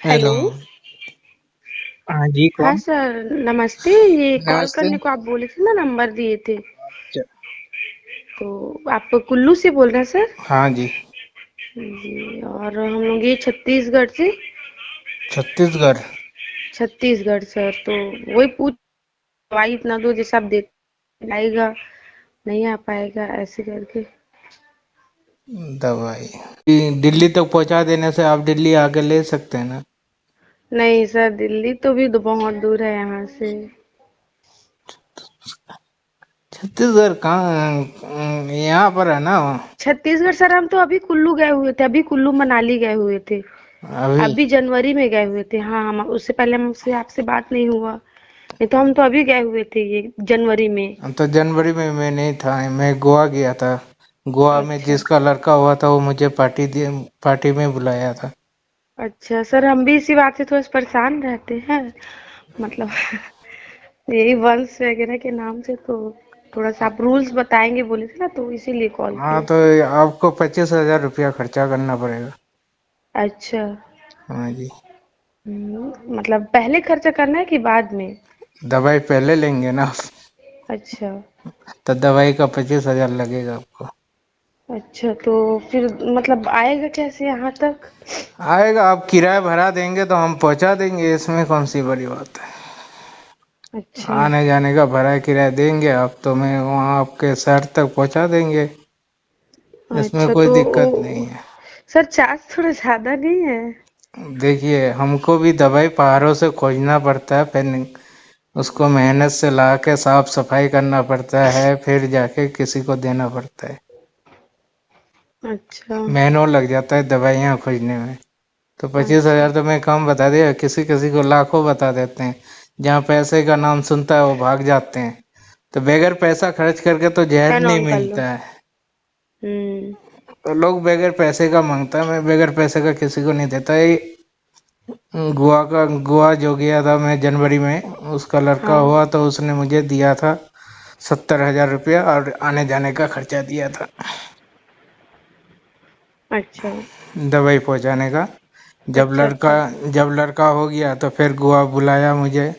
Hello. Hello. हाँ जी, हाँ कौन? सर, नमस्ते। ये कॉल नमस्ते। करने को आप बोले थे ना, नंबर दिए थे। च- तो आप कुल्लू से बोल रहे हैं सर? हाँ जी। जी, और हम लोग ये छत्तीसगढ़ से। छत्तीसगढ़। छत्तीसगढ़ सर, तो वही पूछ, दवाई इतना दो जैसे आप दे आएगा, नहीं आ पाएगा ऐसे करके। दवाई दिल्ली तक पहुंचा देने से आप दिल्ली आके ले सकते हैं ना। नहीं सर, दिल्ली तो भी बहुत दूर है यहाँ से। छत्तीसगढ़ कहाँ? यहाँ पर है ना। छत्तीसगढ़ सर, हम तो अभी कुल्लू गए हुए थे, अभी कुल्लू मनाली गए हुए थे। अभी। अभी जनवरी में गए हुए थे। हाँ, हम उससे पहले हमसे आपसे बात नहीं हुआ। नहीं तो हम तो अभी गए हुए थे ये जनवरी में। तो जनवरी में मैं नहीं था, मैं गोवा गया था। गोवा में अच्छा। जिसका लड़का हुआ था वो मुझे पार्टी में बुलाया था। अच्छा सर, हम भी इसी बात से थोड़ा सा परेशान रहते हैं, मतलब यही वंश वगैरह के नाम से, तो थोड़ा सा आप रूल्स बताएंगे बोले थे ना, तो इसीलिए कॉल हाँ, किए। तो आपको 25,000 रुपया खर्चा करना पड़ेगा। अच्छा। हाँ जी। मतलब पहले खर्चा करना है कि बाद में? दवाई पहले लेंगे ना। अच्छा। तो दवाई का 25,000 लगेगा आपको। अच्छा, तो फिर मतलब आएगा कैसे यहाँ तक? आएगा, आप किराया भरा देंगे तो हम पहुंचा देंगे, इसमें कौन सी बड़ी बात है। अच्छा। आने जाने का भरा किराया देंगे आप तो मैं वहाँ आपके शहर तक पहुंचा देंगे। इसमें अच्छा, कोई तो दिक्कत नहीं है। सर चार्ज थोड़ा ज्यादा नहीं है? देखिए, हमको भी दवाई पहाड़ों से खोजना पड़ता है, फिर उसको मेहनत से ला के साफ सफाई करना पड़ता है, फिर जाके किसी को देना पड़ता है। अच्छा। महीनों लग जाता है दवाइयाँ खोजने में। तो पच्चीस अच्छा। हजार तो मैं कम बता दिया, किसी किसी को लाखों बता देते हैं। जहाँ पैसे का नाम सुनता है वो भाग जाते हैं। तो बगैर पैसा खर्च करके तो जहर फैन नहीं ऑन कर लो। मिलता है। हम्म। तो लोग बगैर पैसे का मांगता है, मैं बगैर पैसे का किसी को नहीं देता। ये गोवा जो गया था मैं जनवरी में, उसका लड़का हाँ। हुआ तो उसने मुझे दिया था 70,000 रुपया और आने जाने का खर्चा दिया था, अच्छा। दवाई पहुंचाने का। जब अच्छा। लड़का अच्छा। जब लड़का हो गया तो फिर गोवा बुलाया मुझे।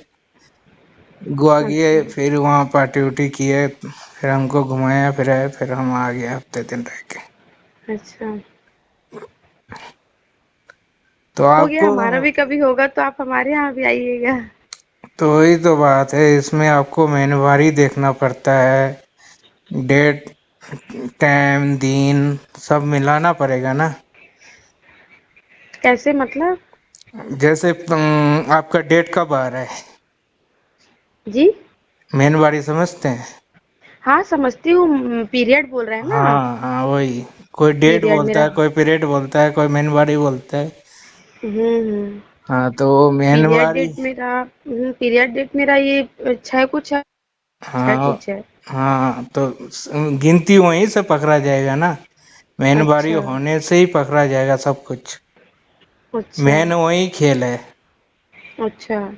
गोवा गए, अच्छा। फिर वहाँ पार्टी उर्टी किए, फिर हमको घुमाया फिराया, फिर हम आ गए हफ्ते दिन रह के। अच्छा। तो हो गया, आपको, हमारा भी कभी होगा तो आप हमारे यहाँ भी आइएगा। तो वही तो बात है, इसमें आपको महीनवारी देखना पड़ता है। डेट, टाइम, दिन सब मिलाना पड़ेगा ना। कैसे मतलब? जैसे आपका डेट कब आ रहा है? जी। महीनवारी समझते हैं? हाँ, समझती हूँ, पीरियड बोल रहे हैं ना आप? हाँ हाँ, वही। कोई डेट पीरियड बोलता मेरा। है, कोई पीरियड बोलता है, कोई महीनवारी बोलता है। हम्म। हाँ, तो पीरियड महीनवारी। डेट मेरा। पीरियड डेट मेरा ये छः कुछ है। छः हाँ कुछ है। हाँ, तो गिनती वहीं से पकड़ा जाएगा ना। महीनवारी अच्छा। होने से ही पकड़ा जाएगा सब कुछ। अच्छा। मेन वही खेल है। अच्छा।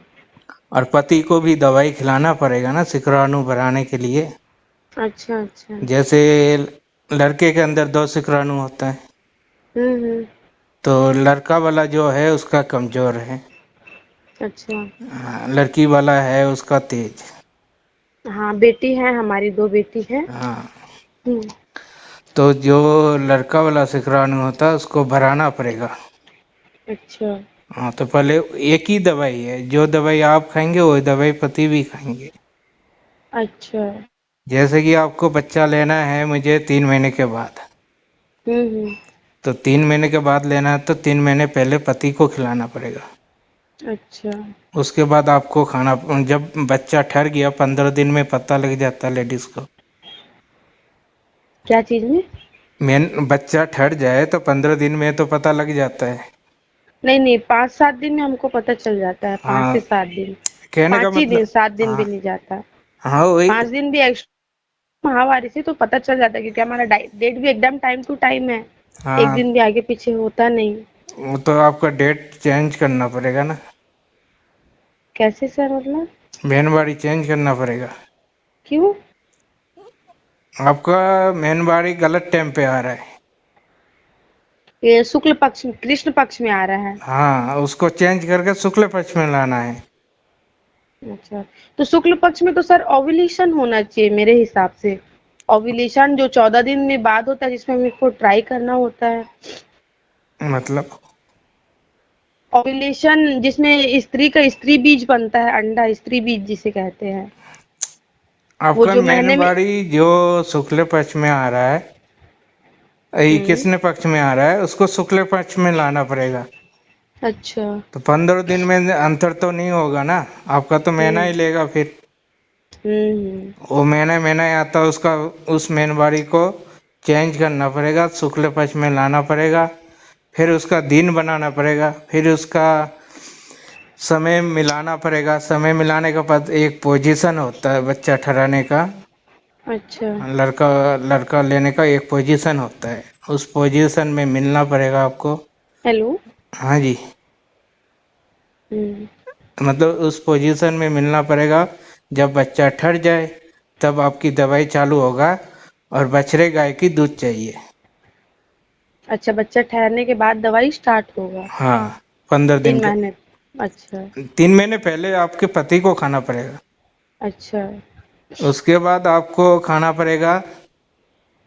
और पति को भी दवाई खिलाना पड़ेगा ना शुक्राणु बढ़ाने के लिए। अच्छा। अच्छा। जैसे लड़के के अंदर दो शुक्राणु होता है, हम्म। तो लड़का वाला जो है उसका कमजोर है। अच्छा। हाँ, लड़की वाला है उसका तेज। हाँ, बेटी है, हमारी दो बेटी है। हाँ, हम्म। तो जो लड़का वाला शुक्राणु होता है उसको बढ़ाना पड़ेगा। अच्छा। हाँ, तो पहले एक ही दवाई है, जो दवाई आप खाएंगे वो दवाई पति भी खाएंगे। अच्छा। जैसे कि आपको बच्चा लेना है मुझे 3 महीने के बाद, हम्म। तो 3 महीने के बाद लेना है तो 3 महीने पहले पति को खिलाना पड़ेगा। अच्छा। उसके बाद आपको खाना, जब बच्चा ठहर गया 15 दिन में पता लग जाता है लेडीज को। क्या चीज़ में? मेन बच्चा ठहर जाए तो 15 दिन में तो पता लग जाता है। नहीं नहीं, 5-7 दिन में हमको पता चल जाता है, पाँच हाँ, से सात दिन कहने का 5 ही दिन, मतलब। 7 दिन हाँ भी नहीं जाता। हाँ, वही। 5 दिन भी एक्स्ट्रा माहवारी से तो पता चल जाता है, क्योंकि हमारा डेट भी एकदम टाइम टू टाइम है। एक हाँ, दिन भी आगे पीछे होता नहीं। वो तो आपका डेट चेंज करना पड़ेगा ना। कैसे सर, मतलब? मेन चेंज करना पड़ेगा। क्यों? आपका मेन गलत टाइम पे आ रहा है। ये शुक्ल पक्ष में, कृष्ण पक्ष में आ रहा है। हाँ, उसको चेंज करके शुक्ल पक्ष में लाना है। अच्छा, तो शुक्ल पक्ष में तो सर ओव्यूलेशन होना चाहिए मेरे हिसाब से। ओव्यूलेशन जो 14 दिन में बाद होता है, जिसमें मेरे को ट्राई करना होता है। मतलब ओव्यूलेशन जिसमें स्त्री का स्त्री बीज बनता है, अंडा स्त्री बीज जिसे कहते हैं, वो आपका जो मेन महीने में। बाड़ी जो शुक्ल पक्ष में आ रहा है, ये हम्म। कृष्ण पक्ष में आ रहा है, उसको शुक्ल पक्ष में लाना पड़ेगा। अच्छा। तो 15 दिन में अंतर तो नहीं होगा ना, आपका तो महीना ही हम्म। लेगा फिर। हम्म। वो महीना महीना ही आता है उसका, उस मेन बाड़ी को चेंज करना पड़ेगा, शुक्ल पक्ष में लाना पड़ेगा, फिर उसका दिन बनाना पड़ेगा, फिर उसका समय मिलाना पड़ेगा। समय मिलाने के बाद एक पोजीशन होता है बच्चा ठहराने का, अच्छा। लड़का लड़का लेने का एक पोजीशन होता है, उस पोजीशन में मिलना पड़ेगा आपको। हेलो। हाँ जी, हम्म। मतलब उस पोजीशन में मिलना पड़ेगा। जब बच्चा ठहर जाए तब आपकी दवाई चालू होगा, और बछड़े गाय की दूध चाहिए। अच्छा, बच्चा ठहरने के बाद दवाई स्टार्ट होगा। हाँ, 15 दिन 3 महीने। अच्छा। 3 महीने पहले आपके पति को खाना पड़ेगा। अच्छा। उसके बाद आपको खाना पड़ेगा।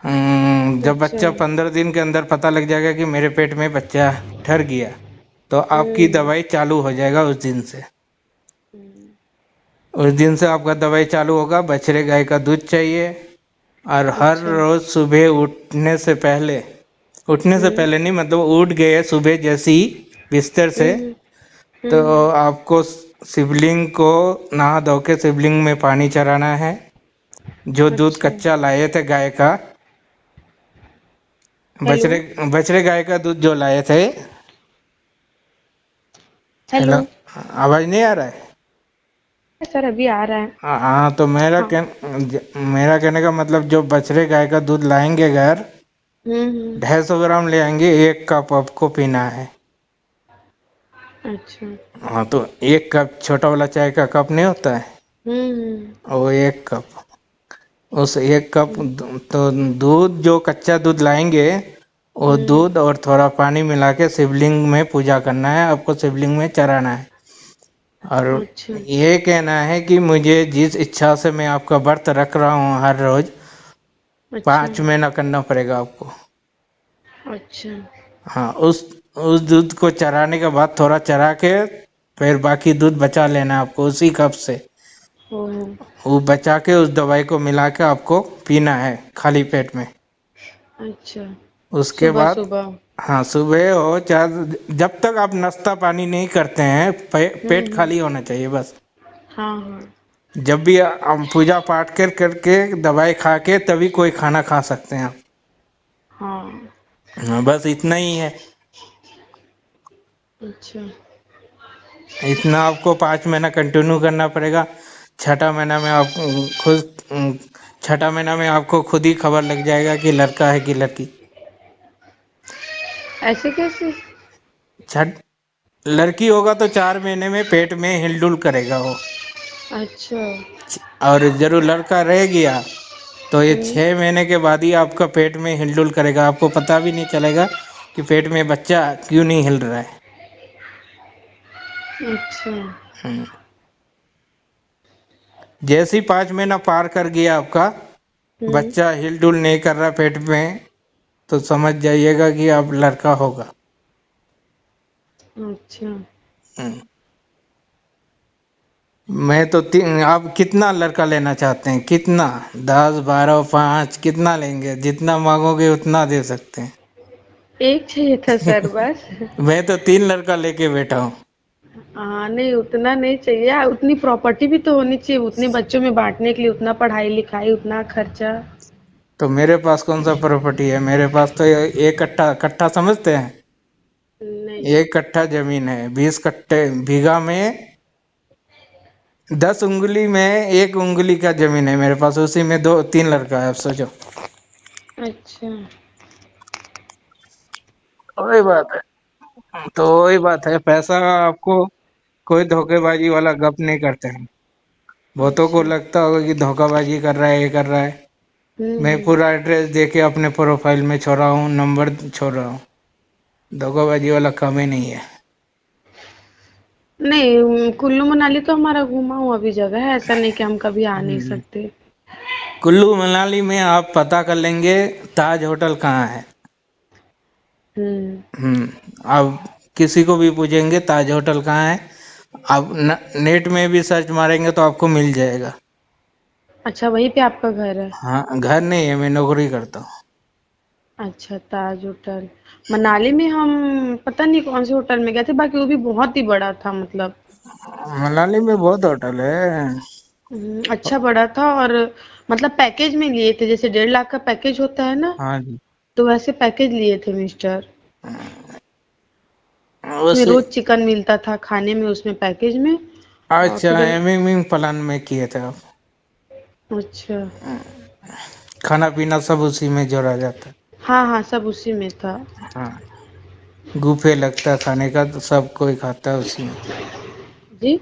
जब अच्छा। बच्चा 15 दिन के अंदर पता लग जाएगा कि मेरे पेट में बच्चा ठहर गया, तो आपकी हम्म। दवाई चालू हो जाएगा उस दिन से। हम्म। उस दिन से आपका दवाई चालू होगा। बछड़े गाय का दूध चाहिए, और हर अच्छा। रोज सुबह उठने से हम्म। पहले नहीं, मतलब उठ गए सुबह जैसे ही बिस्तर से, हम्म। तो हम्म। आपको शिवलिंग को नहा धो के शिवलिंग में पानी चढ़ाना है। जो दूध अच्छा। कच्चा लाए थे गाय का, हेलो। बछड़े बछड़े गाय का दूध जो लाए थे। हेलो। हेलो, आवाज नहीं आ रहा है? सर अभी आ रहा है। हाँ, तो हाँ। मेरा कहने का मतलब, जो बछड़े गाय का दूध लाएंगे घर, हम्म। 250 ग्राम ले आएंगे, 1 कप आपको पीना है। अच्छा। हाँ, तो 1 कप छोटा वाला चाय का कप नहीं होता है, हम्म। वो 1 कप। उस 1 कप हम्म। तो दूध, जो कच्चा दूध लाएंगे, वो हम्म। दूध और थोड़ा पानी मिला के शिवलिंग में पूजा करना है, आपको शिवलिंग में चढ़ाना है। और अच्छा। ये कहना है कि मुझे जिस इच्छा से मैं आपका व्रत रख रहा हूँ हर रोज, अच्छा। 5 महीना करना पड़ेगा आपको। अच्छा। हाँ, उस दूध को चराने के बाद थोड़ा चरा के, फिर बाकी दूध बचा लेना है आपको उसी कप से। ओ। वो बचा के उस दवाई को मिला के आपको पीना है खाली पेट में। अच्छा। उसके सुबह बाद, सुबह। हाँ, सुबह हो चाहे, जब तक आप नाश्ता पानी नहीं करते हैं, पेट हम्म। खाली होना चाहिए बस। हाँ हाँ। जब भी हम पूजा पाठ करके दवाई खा के तभी कोई खाना खा सकते हैं आप। हाँ। हाँ, बस इतना ही है। अच्छा। इतना आपको 5 महीना कंटिन्यू करना पड़ेगा। छठा महीना में आप खुद छठा महीना में आपको खुद ही खबर लग जाएगा कि लड़का है कि लड़की। ऐसे कैसे? छठ लड़की होगा तो 4 महीने में पेट में हिलडुल करेगा वो। अच्छा। और जरूर लड़का रह गया तो ये हम्म। 6 महीने के बाद ही आपका पेट में हिलडुल करेगा, आपको पता भी नहीं चलेगा कि पेट में बच्चा क्यों नहीं हिल रहा है। अच्छा। हम्म। जैसे ही 5 महीना पार कर गया आपका, हम्म। बच्चा हिलडुल नहीं कर रहा पेट में, तो समझ जाइएगा कि अब लड़का होगा। अच्छा। हम्म। मैं तो आप कितना लड़का लेना चाहते हैं? कितना? 10, 12, 5, कितना लेंगे? जितना मांगोगे उतना दे सकते एक चाहिए था सर हैं। बस। मैं तो 3 लड़का लेके बैठा हूँ। हाँ, नहीं उतना नहीं चाहिए, उतनी प्रॉपर्टी भी तो होनी चाहिए, उतने बच्चों में बांटने के लिए, उतना पढ़ाई लिखाई, उतना खर्चा। तो मेरे पास कौन सा प्रॉपर्टी है? मेरे पास तो 1 कट्ठा, कट्ठा समझते हैं? नहीं। 1 कट्ठा जमीन है, 20 कट्ठे बीघा में, 10 उंगली में 1 उंगली का जमीन है मेरे पास, उसी में 2 3 लड़का है, अब सोचो। अच्छा। वही बात है, तो वही बात है, पैसा आपको कोई धोखेबाजी वाला गप नहीं करते हैं। बहुतों को अच्छा। लगता होगा कि धोखाबाजी कर रहा है, ये कर रहा है। मैं हम्म। पूरा एड्रेस दे के अपने प्रोफाइल में छोड़ रहा हूँ, नंबर छोड़ रहा हूँ। दगाबाजी वाला काम ही नहीं है। नहीं, कुल्लू मनाली तो हमारा घूमा हुआ भी जगह है, ऐसा नहीं कि हम कभी आ नहीं हम्म, सकते। कुल्लू मनाली में आप पता कर लेंगे ताज होटल कहाँ है। हम्म। आप किसी को भी पूछेंगे ताज होटल कहाँ है, आप नेट में भी सर्च मारेंगे तो आपको मिल जाएगा। अच्छा, वहीं पे आपका घर है? हाँ, घर नहीं है, मैं नौकरी करता हूँ। अच्छा, ताज होटल। मनाली में हम पता नहीं कौन से होटल में गए थे, बाकी वो भी बहुत ही बड़ा था, मतलब मनाली में बहुत होटल है। अच्छा बड़ा था। और मतलब पैकेज में लिए थे, जैसे 1.5 लाख का पैकेज होता है ना, हाँ जी। तो वैसे पैकेज लिए थे मिस्टर। उसमें वैसे रोज चिकन मिलता था खाने में, उसमें पैकेज में। और अच्छा, फिर एमिंग प्लान में किए थे आप। अच्छा। खाना पीना सब उसी में जोड़ा जाता है। हाँ हाँ, सब उसी में था। हाँ, बुफे लगता है खाने का तो सब कोई खाता है उसी में। जी।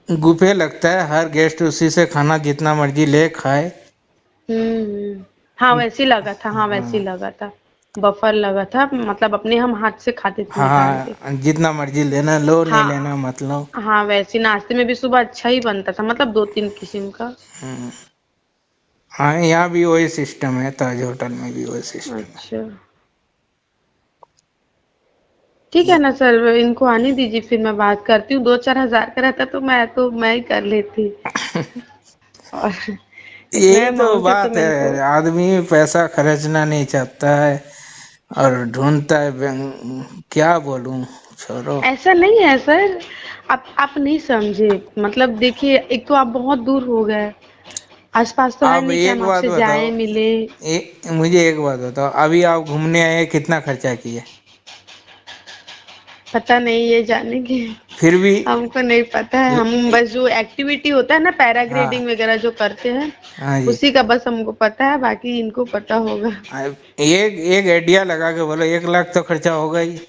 बुफे लगता है, हर गेस्ट उसी से खाना जितना मर्जी ले खाए। हाँ, वैसे ही लगा था, हाँ वैसे ही हाँ लगा था। बफर लगा था, मतलब अपने हम हाथ से खाते थे निकाल के। हाँ, जितना मर्जी लेना लो, नहीं लेना हाँ मत लो। हाँ, वैसे ही नाश्ते में भी सुबह अच्छा ही बनता था, मतलब 2-3 किस्म का। हम्म, हाँ, यहाँ भी वही सिस्टम है, ताज होटल में भी वही सिस्टम अच्छा, ठीक है ना सर, इनको आने दीजिए, फिर मैं बात करती हूँ। 2-4 हज़ार का रहता तो मैं ही कर लेती। है। और इतना यही तो अमाउंट है तो बात मैं इनको। है, आदमी पैसा खर्चना नहीं चाहता है और ढूंढता है क्या बोलूं, छोड़ो। ऐसा नहीं है सर, आप नहीं समझे। मतलब देखिए, एक तो आप बहुत दूर हो गए, आसपास तो है आप नहीं कि एक हम बात आपसे बताओ, जाएं मिले। मुझे एक बात बताओ, अभी आप घूमने आए कितना खर्चा किए? पता नहीं, ये जानेंगे? फिर भी हमको नहीं पता है, हम ल- बस जो एक्टिविटी होता है ना, हाँ पैराग्लाइडिंग वगैरह जो करते हैं, हाँ जी। उसी का बस हमको पता है, बाकी इनको पता होगा। एक एक आइडिया लगा के बोलो, 1 लाख तो खर्चा होगा ही।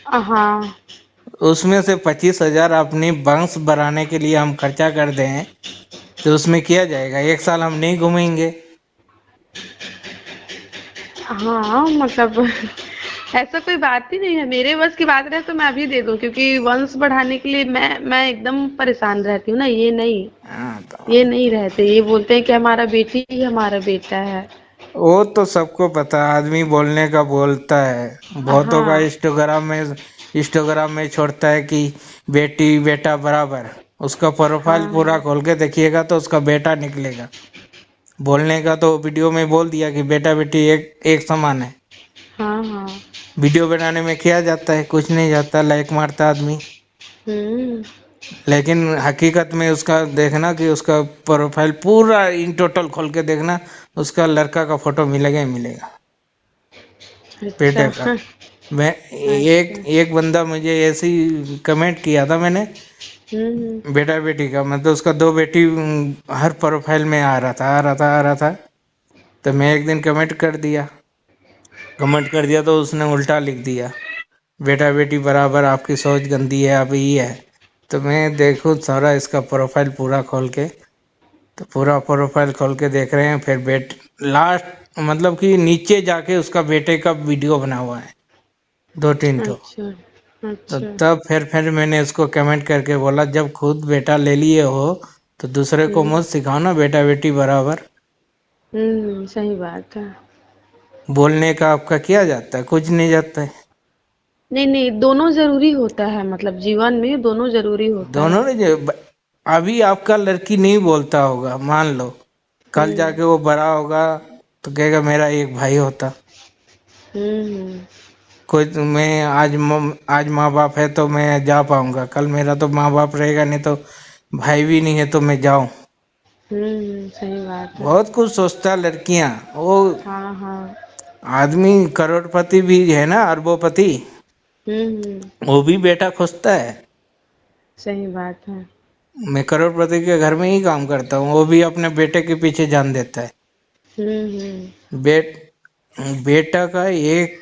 हाँ। उसमें से 25,000 अपनी बंस बढ़ाने के लिए हम खर्चा कर दें तो उसमें किया जाएगा, 1 साल हम नहीं घूमेंगे। हाँ मतलब ऐसा कोई बात ही नहीं है, मेरे बस की बात रहे तो मैं अभी दे दूं, क्योंकि वंश बढ़ाने के लिए मैं एकदम परेशान रहती हूँ ना। हाँ तो ये नहीं रहते, ये बोलते हैं कि हमारा बेटी ही हमारा बेटा है। वो तो सबको पता है, आदमी बोलने का बोलता है। बहुतों का हाँ इंस्टाग्राम में छोड़ता है कि बेटी बेटा बराबर। उसका प्रोफाइल हाँ पूरा खोल के देखिएगा तो उसका बेटा निकलेगा। बोलने का तो वीडियो में बोल दिया कि बेटा बेटी एक एक समान है। हाँ हाँ। वीडियो बनाने में किया जाता है, कुछ नहीं जाता, लाइक मारता आदमी। हम्म। लेकिन हकीकत में उसका देखना कि उसका प्रोफाइल पूरा इन टोटल खोल के देखना, उसका लड़का का फोटो मिलेगा ही मिलेगा, अच्छा। बेटे का। मैं एक अच्छा। एक बंदा मुझे ऐसे ही कमेंट किया था मैंने, हम्म। बेटा बेटी का, मतलब उसका दो बेटी हर प्रोफाइल में आ रहा था, आ रहा था, आ रहा था। तो मैं एक दिन कमेंट कर दिया तो उसने उल्टा लिख दिया, बेटा बेटी बराबर, आपकी सोच गंदी है, आप ये है। तो मैं देखूँ सारा इसका प्रोफाइल पूरा खोल के, तो पूरा प्रोफाइल खोल के देख रहे हैं, फिर लास्ट मतलब कि नीचे जाके उसका बेटे का वीडियो बना हुआ है, 2-3 ठो। अच्छा। तो अच्छा। तब फिर मैंने उसको कमेंट करके बोला, जब खुद बेटा ले लिए हो तो दूसरे को हम्म। मत सिखाओ ना बेटा बेटी बराबर। सही बात है। बोलने का आपका किया जाता है, कुछ नहीं जाता है। नहीं नहीं, दोनों जरूरी होता है, मतलब जीवन में दोनों जरूरी होता दोनों है। ने अभी आपका लड़की नहीं बोलता होगा, मान लो कल हम्म। जाके वो बड़ा होगा तो कहेगा मेरा एक भाई होता। हम्म। कोई मैं आज माँ बाप है तो मैं जा पाऊंगा, कल मेरा तो माँ बाप रहेगा नहीं तो भाई भी नहीं है तो मैं जाऊं। सही बात है। बहुत कुछ सोचता है लड़कियां। वो हाँ हाँ। आदमी करोड़पति भी है ना, अरबोपति, हम्म। वो भी बेटा खोजता है। सही बात है। मैं करोड़पति के घर में ही काम करता हूँ, वो भी अपने बेटे के पीछे जान देता है। हम्म। बेट बेटा का एक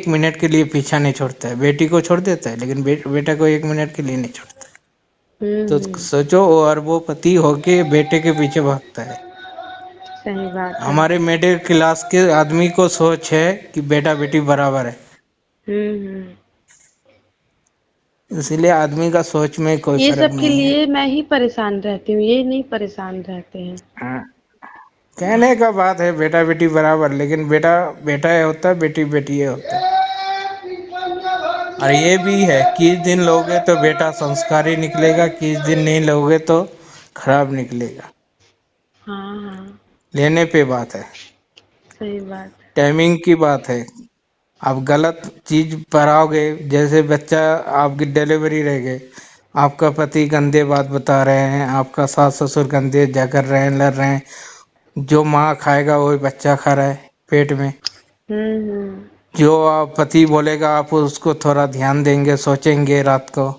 मिनट के लिए पीछा नहीं छोड़ता है, बेटी को छोड़ देता है लेकिन बेटा को 1 मिनट के लिए नहीं छोड़ता है। तो हम्म। सोचो, वो अरबोपति होके बेटे के पीछे भागता है। सही बात है। हमारे मिडिल क्लास के आदमी को सोच है कि बेटा बेटी बराबर है, हम्म। इसीलिए आदमी का सोच में कोई ये फर्क सब के नहीं है। लिए मैं ही परेशान रहती हूँ, ये नहीं परेशान रहते हैं। हाँ, कहने का बात है बेटा बेटी बराबर, लेकिन बेटा बेटा है होता है, बेटी बेटी है होता है। और ये भी है, किस दिन लोगे तो बेटा संस्कारी निकलेगा, किस दिन नहीं लोगे तो खराब निकलेगा। हाँ हाँ, लेने पे बात है, सही बात है। टाइमिंग की बात है। आप गलत चीज पर आओगे, जैसे बच्चा आपकी डिलीवरी रह गए, आपका पति गंदे बात बता रहे हैं, आपका सास ससुर गंदे झगड़ रहे हैं, लड़ रहे हैं, जो माँ खाएगा वही बच्चा खा रहा है पेट में। हम्म। जो आप पति बोलेगा आप उसको थोड़ा ध्यान देंगे, सोचेंगे, रात को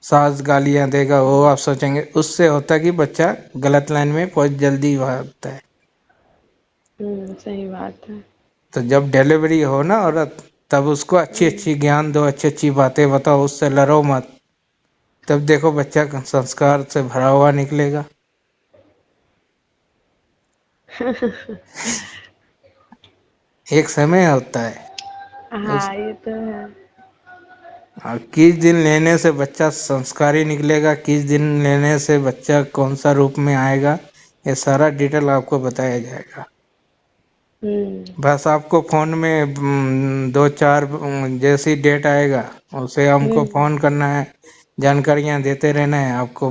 सास गालियां देगा वो आप सोचेंगे, उससे होता है कि बच्चा गलत लाइन में बहुत जल्दी भागता है। सही बात है। तो जब डिलीवरी हो ना औरत, तब उसको अच्छी हम्म। अच्छी ज्ञान दो, अच्छी अच्छी बातें बताओ, उससे लड़ो मत। तब देखो बच्चा संस्कार से भरा हुआ निकलेगा। एक समय होता है उस, हाँ, ये तो है। और किस दिन लेने से बच्चा संस्कारी निकलेगा, किस दिन लेने से बच्चा कौन सा रूप में आएगा, ये सारा डिटेल आपको बताया जाएगा। हम्म। बस आपको फोन में दो चार जैसी डेट आएगा उसे हमको हम्म। फोन करना है, जानकारियां देते रहना है आपको,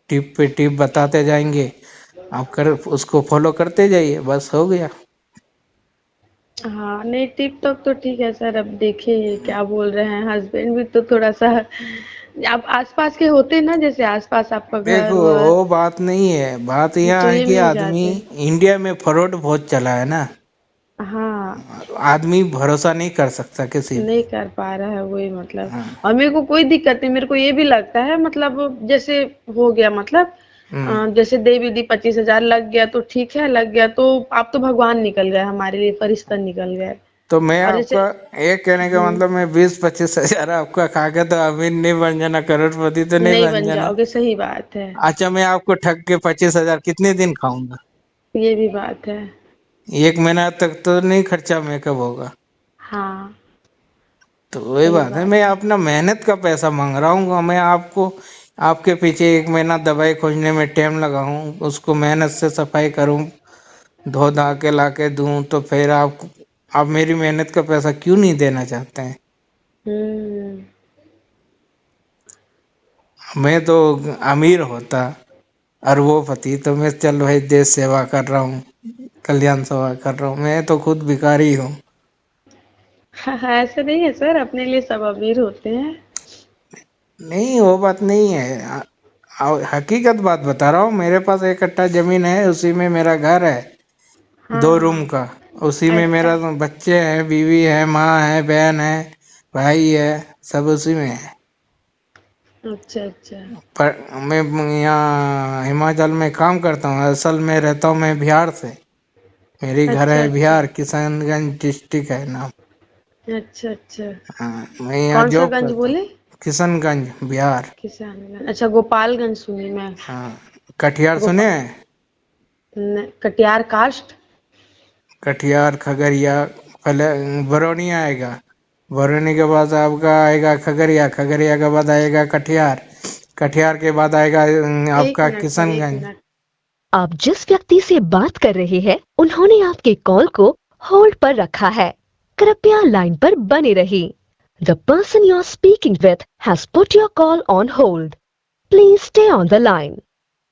टिप पे टिप बताते जाएंगे, आप कर उसको फॉलो करते जाइए, बस हो गया। हाँ, नहीं टिकटॉक तो ठीक है सर, अब देखिए क्या बोल रहे हैं हस्बैंड भी तो थोड़ा सा, आप आसपास के होते ना, जैसे आसपास आपका देखो घर वर, वो बात नहीं है, बात यह तो है ये कि मिल आदमी, जाते। इंडिया में फ्रॉड बहुत चला है ना, हाँ, आदमी भरोसा नहीं कर सकता किसी नहीं पे। कर पा रहा है वही मतलब। हाँ। और मेरे को कोई दिक्कत नहीं, मेरे को ये भी लगता है मतलब जैसे हो गया मतलब, हम्म। जैसे देवी दी 25,000 लग गया तो ठीक है, लग गया तो आप तो भगवान निकल गए हमारे लिए, फरिश्ता निकल गए। तो मैं और जैसे आपका, एक कहने का हम्म, मतलब मैं 20-25 हजार आपका खा के तो अमीर नहीं बन जाना, करोड़पति तो नहीं नहीं बन बन जाना। जाओगे, सही बात है। अच्छा मैं आपको ठग के 25 हजार कितने दिन खाऊंगा? ये भी बात है। एक महीना तक तो नहीं खर्चा मेकअप होगा। हाँ, तो वही सही बात है, मैं बात है। अपना मेहनत का पैसा मांग रहा हूँ, मैं आपको आपके पीछे एक महीना दवाई खोजने में टाइम लगाऊं, उसको मेहनत से सफाई करूं, धो धा के ला के दूं, तो फिर आप मेरी मेहनत का पैसा क्यों नहीं देना चाहते हैं? हम्म। मैं तो अमीर होता अरबोपति तो मैं चल भाई देश सेवा कर रहा हूँ, कल्याण सेवा कर रहा हूँ, मैं तो खुद भिखारी हूँ। हाँ, ऐसे नहीं है सर, अपने लिए सब अमीर होते हैं। नहीं वो बात नहीं है, हकीकत बात बता रहा हूँ, मेरे पास 1 कट्टा जमीन है, उसी में मेरा घर है, हाँ 2 रूम हाँ। का। उसी में मेरा बच्चे हैं, बीवी है, माँ है, बहन है, भाई है, सब उसी में है। अच्छा अच्छा। पर मैं यहाँ हिमाचल में काम करता हूँ, असल में रहता हूँ मैं बिहार से, मेरी घर अच्छा है अच्छा। बिहार, किशनगंज डिस्ट्रिक्ट है नाम। अच्छा अच्छा। हाँ, मैं यहाँ कौन सा जॉब गंज करता हूँ, बोले? किशनगंज बिहार। किसानगंज, अच्छा गोपालगंज सुनी मैं। हाँ, कटिहार सुने गोपाल, हैं? कटिहार कास्ट। कटिहार खगड़िया, पहले बरौनी आएगा, बरौनी के बाद आपका आएगा खगड़िया, खगड़िया के बाद आएगा कटिहार, कटिहार के बाद आएगा एक आपका मिनट सर, एक किशनगंज। मिनट। आप जिस व्यक्ति से बात कर रहे हैं उन्होंने आपके कॉल को होल्ड पर रखा है। कृपया लाइन पर बने रहिए। The person you are speaking with has put your call on hold. Please stay on the line.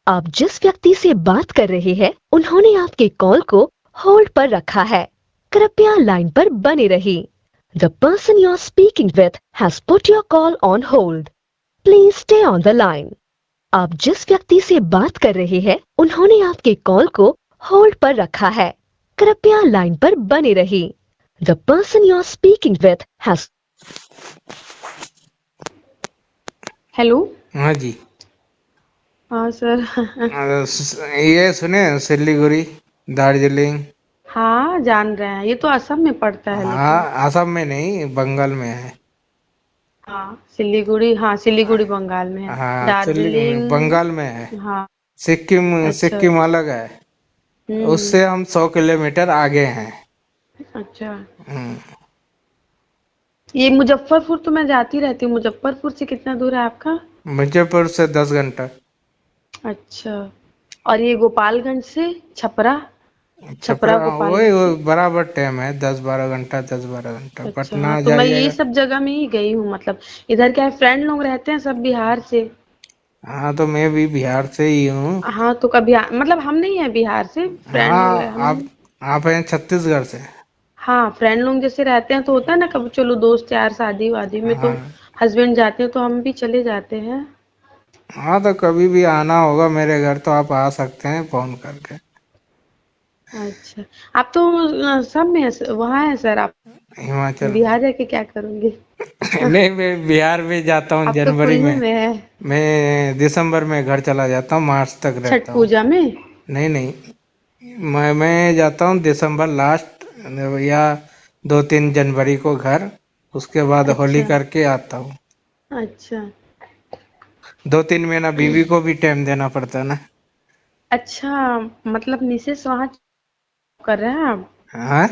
आप जिस व्यक्ति से बात कर रहे हैं उन्होंने आपके कॉल को होल्ड पर रखा है। कृपया लाइन पर बने रहिए। The person you are speaking with has put your call on hold. Please stay on the line. आप जिस व्यक्ति से बात कर रहे हैं उन्होंने आपके कॉल को होल्ड पर रखा है। कृपया लाइन पर बने रहिए। The person you are speaking with has hello. हाँ जी। हाँ सर। ये सुने सिलीगुड़ी, दार्जिलिंग? हाँ, जान रहे हैं, ये तो असम में पड़ता है लेकिन। हाँ, असम में नहीं, बंगाल में है। हाँ सिलीगुड़ी, हाँ सिलीगुड़ी बंगाल में है। हाँ, दार्जिलिंग, बंगाल में है। हाँ। सिक्किम, अच्छा सिक्किम अलग है। हम्म। उससे हम 100 किलोमीटर आगे हैं। अच्छा, हम्म, ये मुजफ्फरपुर तो मैं जाती रहती हूँ, मुजफ्फरपुर से कितना दूर है आपका? मिर्जापुर से 10 घंटा। अच्छा, और ये गोपालगंज से छपरा, छपरा छपरा वही गोपालगंज वो से? बराबर टाइम है, 10-12 घंटा, 10-12 घंटा। अच्छा, हाँ, पटना तो मैं ये जाइएगा। सब जगह में ही गई हूँ, मतलब इधर क्या है, फ्रेंड लोग रहते हैं सब बिहार से। हाँ तो मैं भी बिहार से ही हूँ। हाँ, तो कभी मतलब हम नहीं है बिहार से, फ्रेंड लोग हाँ रहे हम। आप हैं छत्तीसगढ़ से। हाँ, फ्रेंड लोग जैसे रहते हैं तो होता है ना, कभी चलो दोस्त यार शादी वादी में तो हाँ हस्बैंड जाते हैं तो हम भी चले जाते हैं। हाँ, तो कभी भी आना होगा मेरे घर तो आप आ सकते हैं फोन करके। अच्छा, आप तो सब में वहाँ है सर आप, हिमाचल में। बिहार जाके क्या करोगे? नहीं, मैं बिहार में जाता हूँ आप तो जनवरी खुलने में। में है, मैं दिसंबर में घर चला जाता हूँ, मार्च तक छठ रहता हूँ। पूजा में। नहीं नहीं, मैं जाता हूँ दिसंबर लास्ट या 2-3 जनवरी को घर। उसके बाद होली अच्छा, करके आता हूँ। अच्छा, 2-3 महीना बीवी को भी टाइम देना पड़ता है ना। अच्छा, मतलब मिसेस वहाँ कर रहे हैं आप? हाँ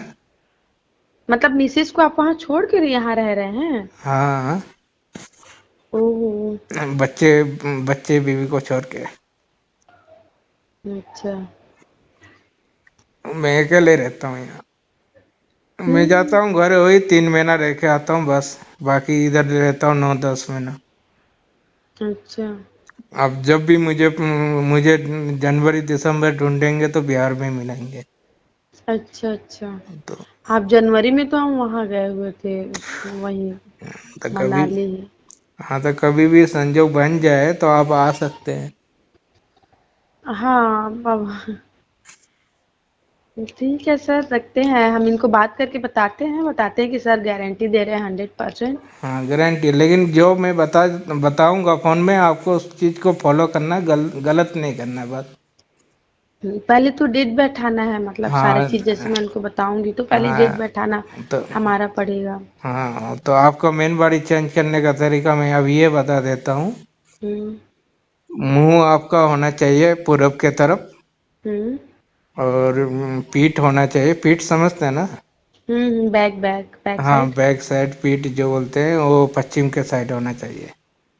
मतलब मिसेस को आप वहाँ छोड़ कर यहाँ रह रहे हैं? हाँ, ओह, बच्चे बच्चे बीवी को छोड़ के अच्छा। मैं अकेले रहता हूँ यहाँ। मैं हम्म, जाता हूँ घर वही 3 महीना रह के आता हूँ बस। बाकी इधर रहता हूँ 9-10 महीना। अच्छा, अब जब भी मुझे जनवरी दिसंबर ढूंढेंगे तो बिहार में मिलेंगे। अच्छा, अच्छा। तो आप जनवरी में तो हम वहाँ गए हुए थे, वहीं तो कभी मनाली। हाँ, तो कभी भी संजोग बन जाए तो आप आ सकते हैं। हाँ, ठीक है सर, रखते हैं, हम इनको बात करके बताते हैं कि सर गारंटी दे रहे हैं 100%। हाँ गारंटी, लेकिन जो मैं बताऊंगा फोन में आपको उस चीज को फॉलो करना, गलत नहीं करना है बस। पहले तो डेट बैठाना है, मतलब सारी हाँ चीज जैसे मैं उनको बताऊंगी तो पहले डेट हाँ, बैठाना तो हमारा पड़ेगा। हाँ तो आपको मेन बॉडी चेंज करने का तरीका मैं अब ये बता देता हूँ। हम्म, मुंह आपका होना चाहिए पूरब के तरफ। हम्म, और पीठ होना चाहिए, पीठ समझते हैं ना। बैक बैक बैक हाँ, साइड। बैक साइड पीठ जो बोलते हैं वो पश्चिम के साइड होना चाहिए।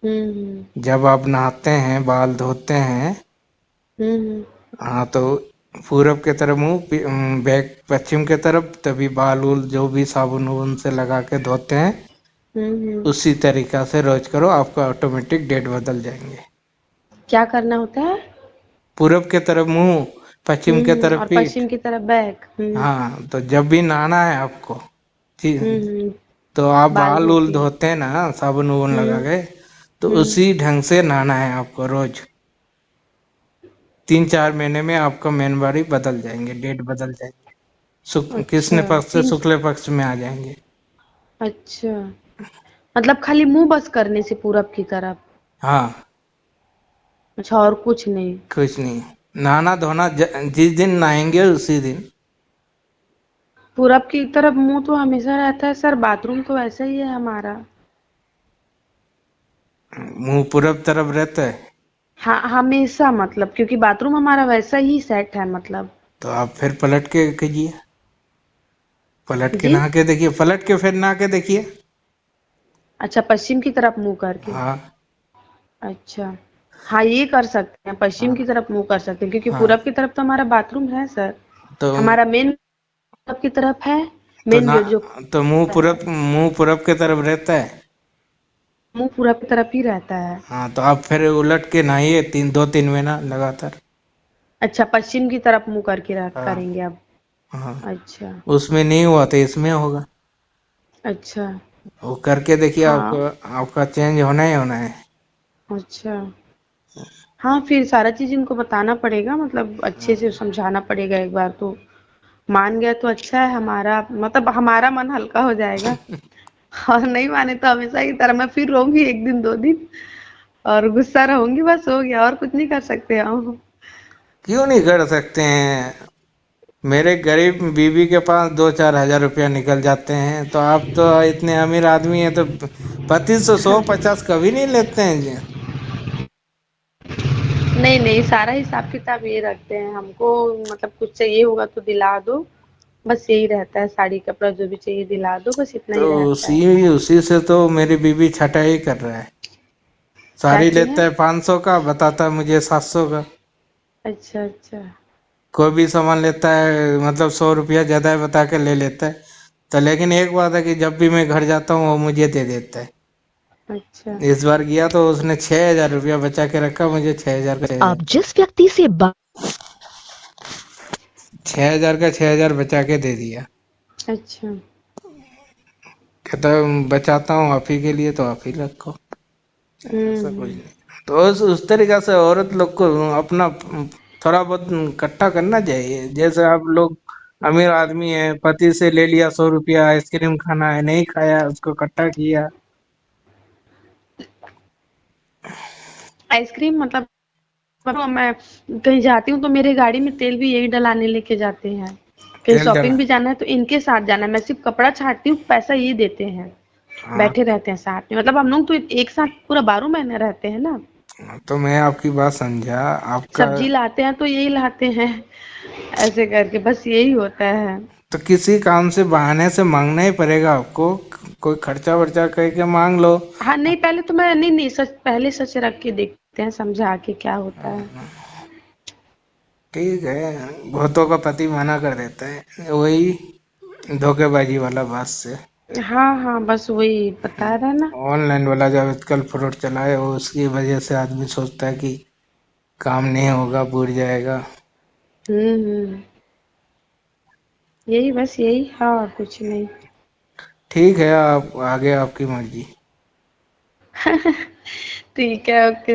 हम्म, हम्म, जब आप नहाते हैं, बाल धोते हैं, हम्म, हाँ तो पूरब के तरफ मुंह, बैक पश्चिम के तरफ, तभी बाल उल जो भी साबुन उबुन से लगा के धोते हैं हम्म। उसी तरीका से रोज करो, आपका ऑटोमेटिक डेट बदल जाएंगे। क्या करना होता है? पूरब के तरफ मुंह, पश्चिम के तरफ और पीठ। पश्चिम की तरफ बैक। हाँ तो जब भी नहाना है आपको, ठीक, हम्म। तो आप बाल बाल धो उल के। धोते हैं ना साबुन उबुन लगा हम्म, के, तो हम्म। उसी ढंग से नहाना है आपको रोज। 3-4 महीने में आपका मेन बॉडी बदल जाएंगे, डेट बदल जाएंगे। अच्छा, कृष्ण पक्ष से तीन। शुक्ल पक्ष में आ जाएंगे। अच्छा, मतलब खाली मुंह बस करने से पूरब की तरफ? हाँ, अच्छा, और कुछ नहीं? कुछ नहीं। नहाना धोना जिस दिन नहाएंगे उसी दिन। पूरब की तरफ मुंह तो हमेशा रहता है सर, बाथरूम तो वैसा ही है हमारा। मुंह पूरब तरफ रहता है। हाँ, हमेशा, मतलब क्योंकि बाथरूम हमारा वैसा ही सेट है, मतलब। तो आप फिर पलट के कीजिए, पलट के जी। नहा के देखिए, पलट के फिर नहा के देखिए। अच्छा, पश्चिम की तरफ मुंह करके। हाँ अच्छा, हाँ, ये कर सकते हैं, पश्चिम हाँ की तरफ मुंह कर सकते हैं, क्योंकि हाँ, पूरब की तरफ तो हमारा बाथरूम है सर। तो हमारा मेन पूरब की तरफ है, तो मेन ना, जो तो है, मुंह पूरब के तरफ रहता है। मुंह पूरब की तरफ ही रहता है। हाँ तो आप फिर उलट के नहाइए 2-3 महीना लगातार। अच्छा, पश्चिम की तरफ मुंह करके हाँ करेंगे अब? हाँ, अच्छा, उसमें नहीं हुआ तो इसमें होगा। अच्छा। वो करके देखिए, हाँ, आपको आपका चेंज होना ही होना है। अच्छा। हाँ, फिर सारा चीज़ इनको बताना पड़ेगा, मतलब अच्छे से समझाना पड़ेगा एक बार तो। मान गया तो अच्छा है, हमारा मतलब हमारा मन हल्का हो जाएगा। और नहीं माने तो हमेशा की तरह मैं फिर रोऊँगी 1 दिन 2 दिन और गुस्सा रहूँगी, बस हो गया, और कुछ नहीं कर सकते हम। क्यों नहीं कर सकते हैं? मेरे गरीब बीवी के पास 2-4 हज़ार रुपया निकल जाते हैं, तो आप तो इतने अमीर आदमी हैं तो 25 150 कभी नहीं लेते हैं जी। नहीं नहीं, सारा हिसाब किताब ये रखते हैं हमको, मतलब कुछ चाहिए होगा तो दिला दो, बस यही रहता है, साड़ी कपड़ा जो भी चाहिए दिला दो, बस इतना तो ही रहता है। उसी उसी से तो मेरी बीबी छटाई कर रहा है। क्या साड़ी चीज लेता है? है 500 का, बताता है मुझे 700 का। अच्छा अच्छा। कोई भी सामान लेता है मतलब 100 रुपया ज्यादा है बता के ले लेता है। तो लेकिन एक बात है कि जब भी मैं घर जाता हूँ वो मुझे दे देता है। अच्छा। इस बार गया तो उसने 6,000 रुपया बचा के रखा, मुझे 6,000 का आप जिस व्यक्ति से बात 6,000 का 6,000 बचा के दे दिया। अच्छा। कहता बचाता हूँ आप ही के लिए तो आप ही रखो। ऐसा कुछ हम्म। नहीं। तो उस तरीका से औरत लोग को अपना थोड़ा बहुत इकट्ठा करना चाहिए। जैसे आप लोग अमीर आदमी है, पति से ले लिया 100 रुपया, आइसक्रीम खाना है, नहीं खाया, उसको इकट्ठा किया। आइसक्रीम मतलब मैं कहीं जाती हूँ तो मेरे गाड़ी में तेल भी यही डलाने लेके जाते हैं। कहीं तेल शॉपिंग डला। भी जाना है तो इनके साथ जाना है, मैं सिर्फ कपड़ा छांटती हूँ, पैसा ये देते हैं। हाँ। बैठे रहते हैं साथ में, मतलब हम लोग तो एक साथ पूरा 12 महीने रहते हैं ना। तो मैं आपकी बात समझा आपका। सब्जी लाते हैं तो यही लाते हैं, ऐसे करके बस यही होता है। तो किसी काम से बहाने से मांगना ही पड़ेगा आपको। कोई खर्चा वर्चा करके मांग लो। हाँ नहीं, पहले तो मैं नहीं नहीं सच, पहले सच रख के देखते हैं, समझा के क्या होता है। ठीक है, बहुतों का पति मना कर देता है, वही धोखेबाजी वाला बात से। हाँ हाँ, बस वही बता रहा ना। ऑनलाइन वाला जब आजकल फ्रॉड चला है वो उसकी वजह से आदमी सोचता है कि काम नहीं होगा, बुड़ जाएगा। हम्म। यही बस यही है और कुछ नहीं। ठीक है, आप आगे आपकी मर्जी। ठीक है, ओके।